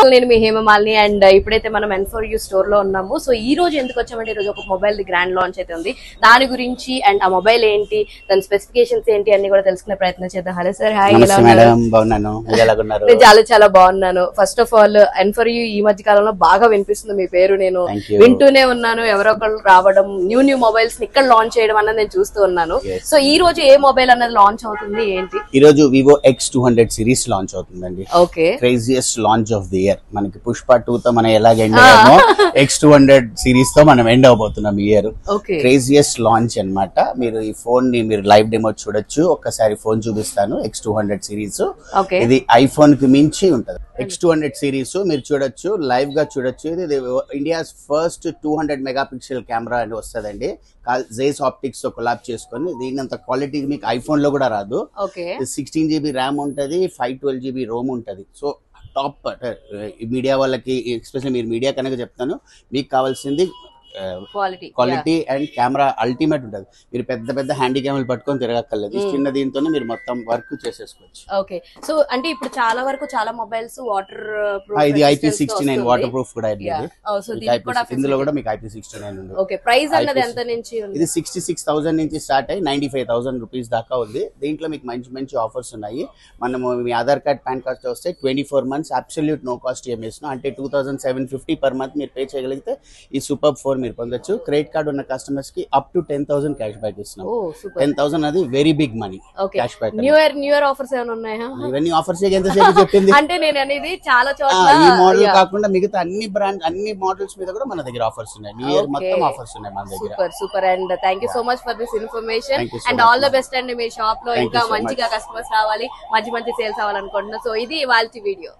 నేను మీ హేమమాలిని అండ్ ఇప్పుడైతే మనం N4U స్టోర్ లో ఉన్నాము. సో ఈ రోజు ఎందుకు వచ్చామంటే ఈ రోజు ఒక మొబైల్ ది గ్రాండ్ లాంచ్ అయితే ఉంది. దాని గురించి అండ్ ఆ మొబైల్ ఏంటి, దాని స్పెసిఫికేషన్స్ ఏంటి అన్ని కూడా తెలుసుకునే ప్రయత్నం చేద్దాం. Hello sir, hi. చాలా చాలా బాగున్నాను. ఫస్ట్ ఆఫ్ ఆల్ N4U ఈ మధ్య కాలంలో బాగా వినిపిస్తుంది మీ పేరు, నేను వింటూనే ఉన్నాను. ఎవరో ఒకళ్ళు రావడం, న్యూ మొబైల్స్ ఇక్కడ లాంచ్ చేయడం అన్నది నేను చూస్తూ ఉన్నాను. సో ఈ రోజు ఏ మొబైల్ అన్నది లాంచ్ అవుతుంది ఏంటి? ఈ రోజు Vivo X200 సిరీస్ లాంచ్ అవుతుందండి. Okay, craziest launch of the year. మనకి పుష్ప 2 తో మనం ఎలాగ ఎండ్ అయ్యామో X200 సిరీస్ తో మనం ఎండ్ అవబోతున్నాం ఈ ఇయర్. క్రేజియస్ట్ లాంచ్ అన్నమాట. మీరు ఈ ఫోన్ ని మీరు లైవ్ డెమో చూడొచ్చు. ఒక్కసారి ఫోన్ చూపిస్తాను. X200 సిరీస్ ఇది ఐఫోన్ కి మించి ఉంటది. X200 సిరీస్ మీరు చూడొచ్చు, లైవ్ గా చూడొచ్చు. ఇది ఇండియాస్ ఫస్ట్ 200 మెగాపిక్సెల్ కెమెరా అని వస్తుందండి. జైస్ ఆప్టిక్స్ తో కొలాబ్ చేసుకొని దీనంత క్వాలిటీ మీకు ఐఫోన్ లో కూడా రాదు. 16 GB ర్యామ్ ఉంటది, 512 GB రోమ్ ఉంటది. సో టాప్ మీడియా వాళ్ళకి, ఎస్పెషల్లీ మీరు మీడియా కనుక చెప్తాను, మీకు కావాల్సింది క్వాలిటీ అండ్ కెమెరా అల్టిమేట్ ఉంటది. మీరు పెద్ద పెద్ద హ్యాండీ కెమెరాలు పట్టుకొని తిరగక్కర్లేదు. చిన్న దీంతోనే మీరు మొత్తం వర్క్ చేసేసుకోవచ్చు. ఓకే, సో అంటే ఇప్పుడు చాలా వరకు చాలా మొబైల్స్ వాటర్ ఇది IP69 వాటర్ ప్రూఫ్ కూడా ఇందులో కూడా మీకు IP69 ఉంది. ఓకే, ప్రైస్ అన్నది ఎంత నుంచి ఉంది? ఇది 66,000 నుంచి స్టార్ట్ అయ్యి 95,000 రూపీస్ దాకా ఉంది. దీంట్లో మీకు మంచి మంచి ఆఫర్స్ ఉన్నాయి. మనము మీ ఆధార్ కార్డ్, పాన్ కార్డ్ వస్తే 24 months absolute no cost EMI, అంటే 2,750 per month మీరు పే చేయగలిగితే ఈ సూపర్ ఫోన్ మీరు పొందొచ్చు. క్రెడిట్ కార్డ్ ఉన్న కస్టమర్స్ కి అప్ టు 10,000 క్యాష్ బ్యాక్ ఇస్తున్నాం. 10,000 అది very big money cash back. New year offers ఏమైనా ఉన్నాయా? ఇవన్నీ ఆఫర్స్ ఎంతసేపు చెప్పింది అంటే నేను అనేది చాలా చోట్ల ఈ మోడల్ కాకుండా మిగతా అన్ని బ్రాండ్, అన్ని మోడల్స్ మీద కూడా మన దగ్గర ఆఫర్స్ ఉన్నాయి. న్యూ ఇయర్ మొత్తం ఆఫర్స్ ఉన్నాయి మన దగ్గర. Super and thank you so much for this information and all the best అండి. మీ షాప్ లో ఇంకా మంచిగా కస్టమర్స్ రావాలి, మంచి సేల్స్ అవ్వాలనుకుంటున్నా. సో ఇది ఇవాల్టి వీడియో.